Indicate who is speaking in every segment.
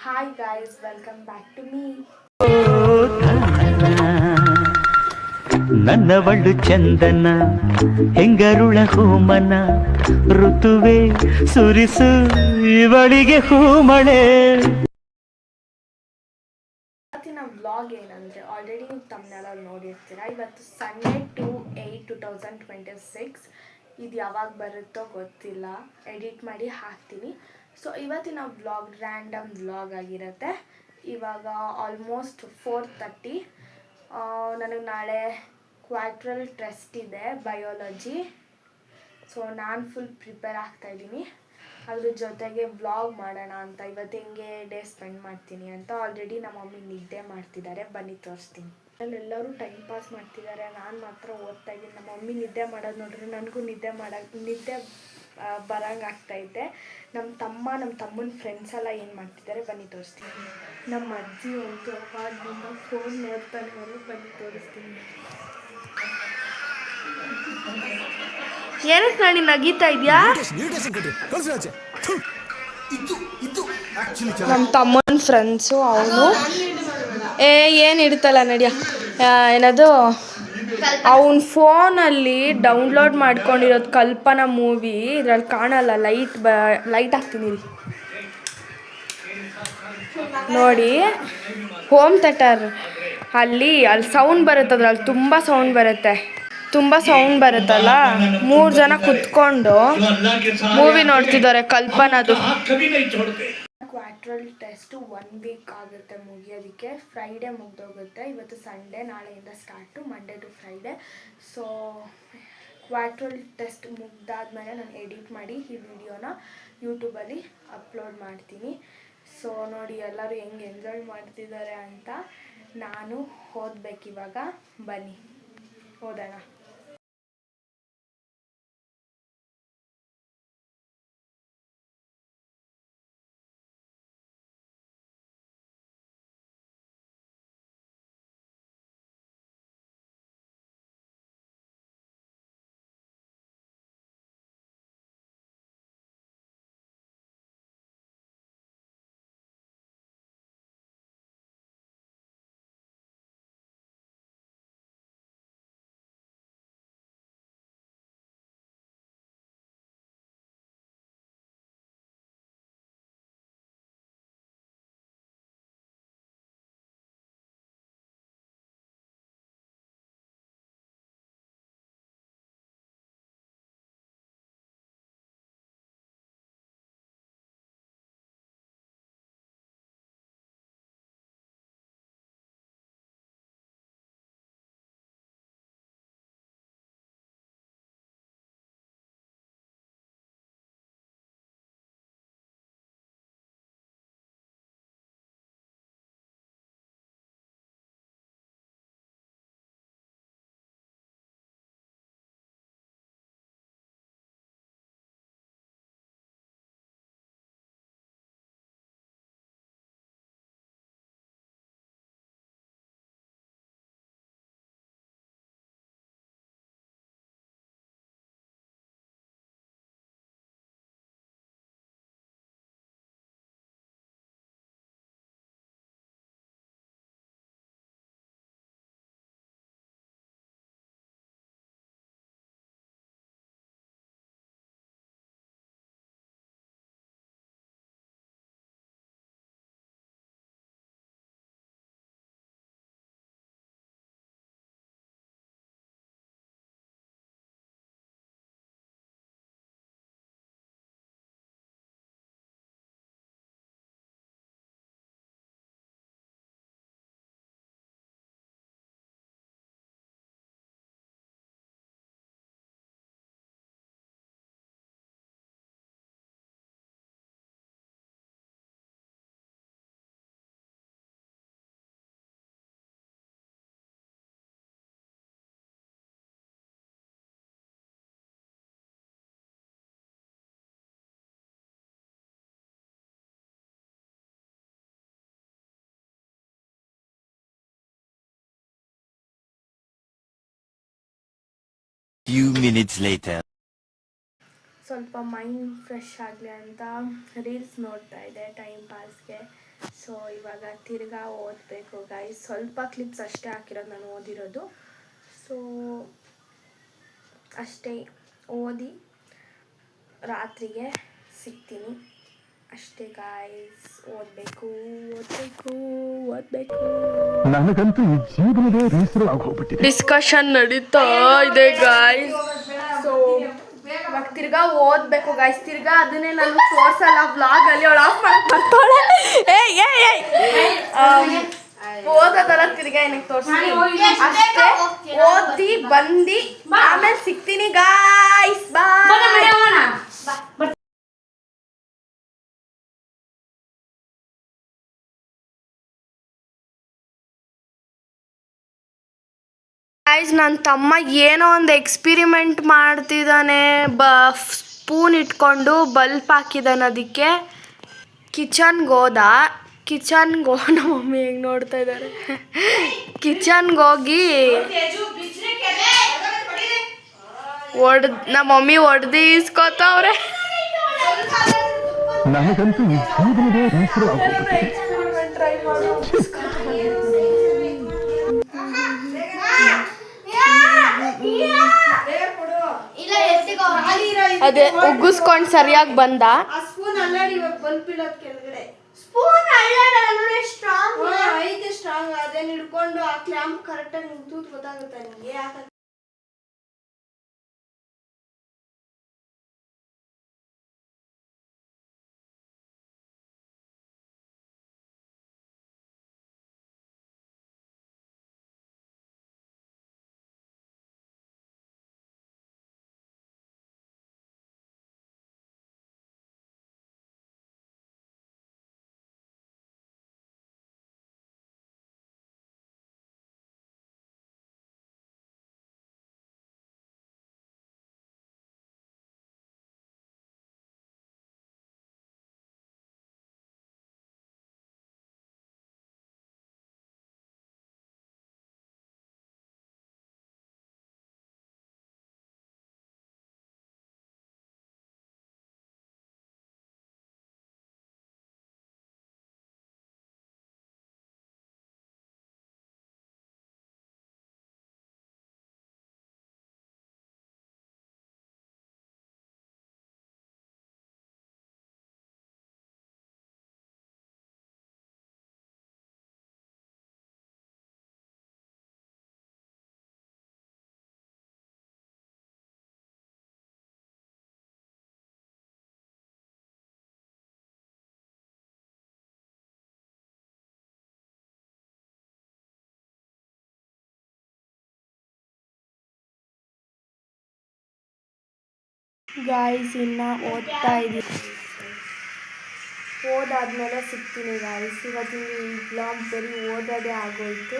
Speaker 1: Hi guys, welcome back to me.
Speaker 2: ನನ್ನವಳು ಚಂದನ ಹೆಂಗರುಳ ಹೂಮನ ಋತುವೆ ಸುರಿಸು ಇವಳಿಗೆ ಹೂಮಳೆ.
Speaker 1: ಇವತ್ತಿನ vlog ಏನಂದರೆ ಆಲ್ರೆಡಿ ನೀವು ತಮ್ಮನೆಲ್ಲ ನೋಡಿರ್ತೀರ. ಇವತ್ತು ಸಂಡೇ 2/8/2026. ಇದು ಯಾವಾಗ ಬರುತ್ತೋ ಗೊತ್ತಿಲ್ಲ, ಎಡಿಟ್ ಮಾಡಿ ಹಾಕ್ತೀನಿ. ಸೊ ಇವತ್ತಿನ ವ್ಲಾಗ್ ರ್ಯಾಂಡಮ್ ವ್ಲಾಗ್ ಆಗಿರುತ್ತೆ. ಇವಾಗ ಆಲ್ಮೋಸ್ಟ್ 4:30. ನನಗೆ ನಾಳೆ ಕ್ವಾಟ್ರಲ್ ಟೆಸ್ಟ್ ಇದೆ, ಬಯೋಲಜಿ. ಸೊ ನಾನು ಫುಲ್ ಪ್ರಿಪೇರ್ ಆಗ್ತಾಯಿದ್ದೀನಿ. ಅದ್ರ ಜೊತೆಗೆ ವ್ಲಾಗ್ ಮಾಡೋಣ ಅಂತ, ಇವತ್ತು ಹೆಂಗೆ ಡೇ ಸ್ಪೆಂಡ್ ಮಾಡ್ತೀನಿ ಅಂತ. ಆಲ್ರೆಡಿ ನಮ್ಮ ಮಮ್ಮಿ ನಿದ್ದೆ ಮಾಡ್ತಿದ್ದಾರೆ, ಬನ್ನಿ ತೋರಿಸ್ತೀನಿ. ಎಲ್ಲರೂ ಟೈಮ್ ಪಾಸ್ ಮಾಡ್ತಿದ್ದಾರೆ, ನಾನು ಮಾತ್ರ ಓದ್ತಾ ಇದ್ದೀನಿ. ನಮ್ಮ ಮಮ್ಮಿ ನಿದ್ದೆ ಮಾಡೋದು ನೋಡ್ರಿ ನನಗೂ ನಿದ್ದೆ ಬರಂಗೆ ಆಗ್ತೈತೆ. ನಮ್ಮ ತಮ್ಮನ ಫ್ರೆಂಡ್ಸ್ ಎಲ್ಲ ಏನು ಮಾಡ್ತಿದ್ದಾರೆ ಬನ್ನಿ ತೋರಿಸ್ತೀನಿ. ನಮ್ಮ ಅಜ್ಜಿ ಒಂದು ಅವಾಗದಿಂದ ಫೋನ್ ನೋಡ್ತಾನೆ ಅವರು, ಬನ್ನಿ ತೋರಿಸ್ತೀನಿ. ಏನಕ್ಕೆ ನಾನಿ ನಗೀತಾ ಇದೆಯಾ? ನಮ್ಮ ತಮ್ಮನ ಫ್ರೆಂಡ್ಸು ಅವನು ಏನು ಇಡ್ತಲ್ಲ ನಡಿಯ ಏನದು ಅವನ ಫೋನಲ್ಲಿ ಡೌನ್ಲೋಡ್ ಮಾಡ್ಕೊಂಡಿರೋದು ಕಲ್ಪನಾ ಮೂವಿ. ಇದ್ರಲ್ಲಿ ಕಾಣಲ್ಲ, ಲೈಟ್ ಹಾಕ್ತೀನಿ ನೋಡಿ. ಹೋಮ್ ಥಿಯೇಟರ್ ಅಲ್ಲಿ ಸೌಂಡ್ ಬರುತ್ತೆ, ಅದ್ರಲ್ಲಿ ತುಂಬ ಸೌಂಡ್ ಬರುತ್ತಲ್ಲ. 3 ಜನ ಕುತ್ಕೊಂಡು ಮೂವಿ ನೋಡ್ತಿದ್ದಾರೆ ಕಲ್ಪನಾದು. ಕ್ವಾಟ್ರಲ್ ಟೆಸ್ಟ್ 1 ವೀಕ್ ಆಗುತ್ತೆ ಮುಗಿಯೋದಕ್ಕೆ. ಫ್ರೈಡೇ ಮುಗ್ದೋಗುತ್ತೆ. ಇವತ್ತು ಸಂಡೇ, ನಾಳೆಯಿಂದ start Monday to Friday. So quarterly test ಮುಗ್ದಾದ್ಮೇಲೆ ನಾನು ಎಡಿಟ್ ಮಾಡಿ ಈ ವಿಡಿಯೋನ ಯೂಟ್ಯೂಬಲ್ಲಿ ಅಪ್ಲೋಡ್ ಮಾಡ್ತೀನಿ. ಸೊ ನೋಡಿ ಎಲ್ಲರೂ ಹೆಂಗೆ ಎಂಜಾಯ್ ಮಾಡ್ತಿದ್ದಾರೆ ಅಂತ. ನಾನು ಓದಬೇಕಿವಾಗ, ಬನ್ನಿ ಓದೋಣ.
Speaker 2: Few minutes later.
Speaker 1: ಸ್ವಲ್ಪ ಮೈಂಡ್ ಫ್ರೆಶ್ ಆಗಲಿ ಅಂತ ರೀಲ್ಸ್ ನೋಡ್ತಾ ಇದ್ದೆ ಟೈಮ್ ಪಾಸ್ಗೆ. ಸೊ ಇವಾಗ ತಿರ್ಗಾ ಓದಬೇಕು ಗೈಸ್. ಸ್ವಲ್ಪ ಕ್ಲಿಪ್ಸ್ ಅಷ್ಟೇ ಹಾಕಿರೋದು ನಾನು ಓದಿರೋದು. ಸೊ ಅಷ್ಟೇ, ಓದಿ ರಾತ್ರಿಗೆ ಸಿಗ್ತೀನಿ ಅಷ್ಟೇ ಗಾಯ್ಸ್. ಓದಬೇಕು.
Speaker 2: ನನಗಂತೂ ಈ ಜೀವನವೇ ಬೇಸರವಾಗಿ ಹೋಗ್ಬಿಟ್ಟಿದೆ.
Speaker 1: ಡಿಸ್ಕಷನ್ ನಡೀತಾ ಇದೆ ಗಾಯ್ಸ್. ಸೊ ಇವಾಗ ತಿರ್ಗಾ ಓದಬೇಕು ಗಾಯ್ಸ್. ತಿರ್ಗಾ ಅದನ್ನೇ ನಾನು ತೋರ್ಸಲ್ಲ ವ್ಲಾಗಲ್ಲಿ. ಅವಳು ಆಫ್ ಮಾಡಕ್ ಬರ್ತಾಳೆ. ಓದೋದಲ್ಲ ತಿರ್ಗಾ ಏನಕ್ಕೆ ತೋರಿಸ್ತೀನಿ ಅಷ್ಟೇ. ಓದಿ ಬಂದು ಆಮೇಲೆ ಸಿಗ್ತೀನಿ ಗಾಯ್ಸ್. ಬಾಯ್. ಗೈಸ್, ನನ್ನ ತಮ್ಮ ಏನೋ ಒಂದು ಎಕ್ಸ್ಪಿರಿಮೆಂಟ್ ಮಾಡ್ತಿದ್ದಾನೆ. ಸ್ಪೂನ್ ಇಟ್ಕೊಂಡು ಬಲ್ಪ್ ಹಾಕಿದ್ದಾನೆ. ಅದಕ್ಕೆ ಕಿಚನ್ಗೆ ನಮ್ಮ ಮಮ್ಮಿ ಹೇಗೆ ನೋಡ್ತಾ ಇದ್ದಾರೆ. ಕಿಚನ್ಗೆ ಹೋಗಿ ನಮ್ಮ ಮಮ್ಮಿ ಹೊಡೆದು ಇಸ್ಕೊತವ್ರೆ.
Speaker 2: ನನಗಂತೂ ಈ ಜೀವನವೇ ಬೇಸರವಾಗಿ ಹೋಗ್ಬಿಟ್ಟಿದೆ.
Speaker 1: ಟ್ರೈ ಮಾಡು. ಅದೇ ಉಗ್ಗಿಸ್ಕೊಂಡು ಸರಿಯಾಗಿ ಬಂದ.
Speaker 3: ಸ್ಪೂನ್ ಅಲ್ಲಾಡಿ ಬಲ್ಪ್ ಇಡೋದ್ ಕೆಳಗಡೆ.
Speaker 4: ಸ್ಪೂನ್ ಅಲ್ಲಾಡಿ ಸ್ಟ್ರಾಂಗ್
Speaker 3: ಐತೆ ಸ್ಟ್ರಾಂಗ್. ಅದೇನ್ ಹಿಡ್ಕೊಂಡು ಆ ಕ್ಲಾಂಪ್ ಕರೆಕ್ಟಾಗಿ ನಿಂತು ಗೊತ್ತಾಗುತ್ತೆ ನಿಮಗೆ.
Speaker 1: ಗಾಯ್ಸ್ ಇನ್ನು ಓದ್ತಾ ಇದ್ದೀನಿ. ಓದಾದ್ಮೇಲೆ ಸಿಗ್ತೀನಿ ಗಾಯ್ಸ್. ಇವತ್ತಿನ ಈ ಬ್ಲಾಗ್ ಬರೀ ಓದೋದೇ ಆಗೋಯ್ತು.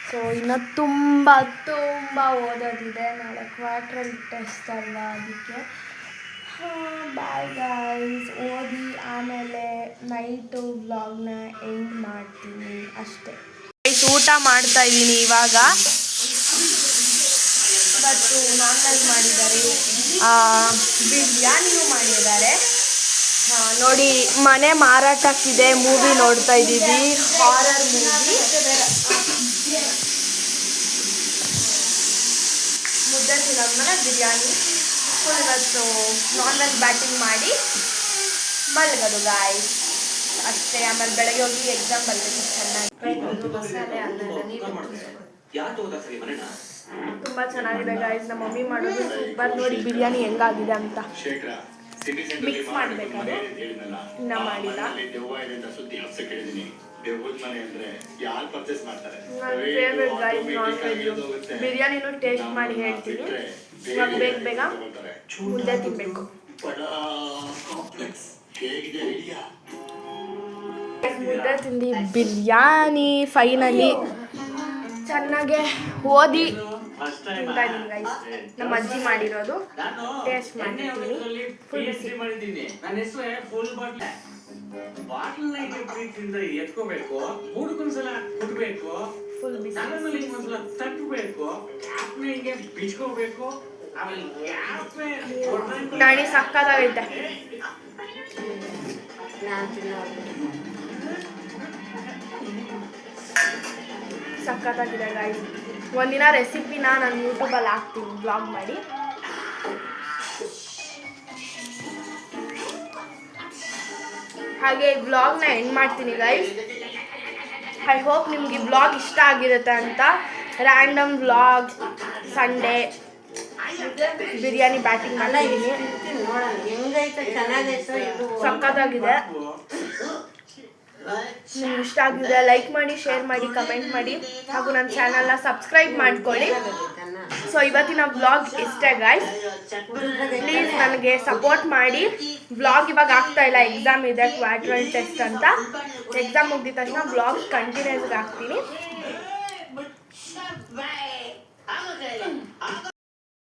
Speaker 1: ಸೊ ಇನ್ನು ತುಂಬ ಓದೋದಿದೆ. ನಾಳೆ ಕ್ವಾರ್ಟ್ರಲ್ ಟೆಸ್ಟ್ ಅಲ್ವಾ, ಅದಕ್ಕೆ. Bye guys. ಓದಿ ಆಮೇಲೆ ನೈಟು ವ್ಲಾಗ್ನ ಎಂಡ್ ಮಾಡ್ತೀನಿ ಅಷ್ಟೇ. ಊಟ ಮಾಡ್ತಾ ಇದ್ದೀನಿ ಇವಾಗ. ಇವತ್ತು ನಾನ್ ವೆಜ್ ಮಾಡಿದ್ದಾರೆ, ಬಿರಿಯಾನಿನೂ ಮಾಡಿದ್ದಾರೆ. ನೋಡಿ, ಮನೆ ಮಾರಾಟಕ್ಕಿದೆ. ಮೂವಿ ನೋಡ್ತಾ ಇದ್ದೀವಿ, ಹಾರರ್ ಮೂವಿ. ಮುದ್ದೆ ತಿನ್ನೋದ್ಮೇಲೆ ಬಿರಿಯಾನಿ. ಫುಲ್ ಇವತ್ತು ನಾನ್ ವೆಜ್ ಬ್ಯಾಟಿಂಗ್ ಮಾಡಿ ಮಲಗೋದು ಗಾಯ್ಸ್ ಅಷ್ಟೇ. ಆಮೇಲೆ ಬೆಳಗ್ಗೆ ಹೋಗಿ ಎಕ್ಸಾಮ್ ಬರಬೇಕು ಚೆನ್ನಾಗಿ. ತುಂಬ ಚೆನ್ನಾಗಿದೆ ಗಾಯ್ಸ್. ನಮ್ಮ ಮಮ್ಮಿ ಮಾಡೋದು ಸೂಪರ್. ನೋಡಿ ಬಿರಿಯಾನಿ ಹೆಂಗಾಗಿದೆ ಅಂತ. ಮಿಕ್ಸ್ ಮಾಡಬೇಕಾದ್ರೆ ಇನ್ನೂ ಮಾಡಿಲ್ಲ. ನನ್ನ ಫೇವ್ರೆಟ್ ಗಾಯ್ಸ್ ನಾನ್ ವೆಜ್ಜು. ಬಿರಿಯಾನಿನೂ ಟೇಸ್ಟ್ ಮಾಡಿ ಹೇಳ್ತೀನಿ. ಇವಾಗ ಬೇಗ ಮುದ್ದೆ ತಿನ್ನಬೇಕು. ಮುದ್ದೆ ತಿಂದು ಬಿರಿಯಾನಿ ಫೈನಲಿ ಚೆನ್ನಾಗೆ ಓದಿ ತಿಂತಾ ಇದ್ದೀನಿ ಗೈಸ್. ನಮ್ಮ ಅಜ್ಜಿ ಮಾಡಿರೋದು ಟೇಸ್ಟ್ ಮಾಡ್ತೀನಿ. ಫುಲ್ ಬಿಸಿ. ಫುಲ್ ಬಿಸಿ. ನಾಣಿ ಸಕ್ಕತ್ತಾಗೈತೆ. ಸಖತ್ತಾಗಿದೆ ಗಾಯ್ಸ್. ಒಂದಿನ ರೆಸಿಪಿನ ನಾನು ಯೂಟ್ಯೂಬಲ್ಲಿ ಹಾಕ್ತೀನಿ ಬ್ಲಾಗ್ ಮಾಡಿ. ಹಾಗೆ ಬ್ಲಾಗ್ನ ಎಂಡ್ ಮಾಡ್ತೀನಿ ಗೈಸ್. ಐ ಹೋಪ್ ನಿಮ್ಗೆ ಬ್ಲಾಗ್ ಇಷ್ಟ ಆಗಿರುತ್ತೆ ಅಂತ. Random blog, Sunday biryani batting ಮಾಡಿದ್ದೀನಿ. ಸಕ್ಕತ್ತಾಗಿದೆ. ನಿಮ್ಗೆ ಇಷ್ಟ ಆಗಿದೆ ಲೈಕ್ ಮಾಡಿ, ಶೇರ್ ಮಾಡಿ, ಕಮೆಂಟ್ ಮಾಡಿ, ಹಾಗೂ ನನ್ನ ಚಾನಲ್ನ ಸಬ್ಸ್ಕ್ರೈಬ್ ಮಾಡ್ಕೊಳ್ಳಿ. ಸೊ ಇವತ್ತಿನ ಬ್ಲಾಗ್ ಇಷ್ಟೇ ಗಾಯ್ಸ್. ಪ್ಲೀಸ್ ನನಗೆ ಸಪೋರ್ಟ್ ಮಾಡಿ. ಬ್ಲಾಗ್ ಇವಾಗ ಆಗ್ತಾ ಇಲ್ಲ, ಎಕ್ಸಾಮ್ ಇದೆ, ಕ್ವಾಡ್ರಲ್ ಟೆಸ್ಟ್ ಅಂತ. ಎಕ್ಸಾಮ್ ಮುಗಿದ ತಕ್ಷಣ ಬ್ಲಾಗ್ ಕಂಟಿನ್ಯೂಸ್ ಆಗ್ತೀನಿ.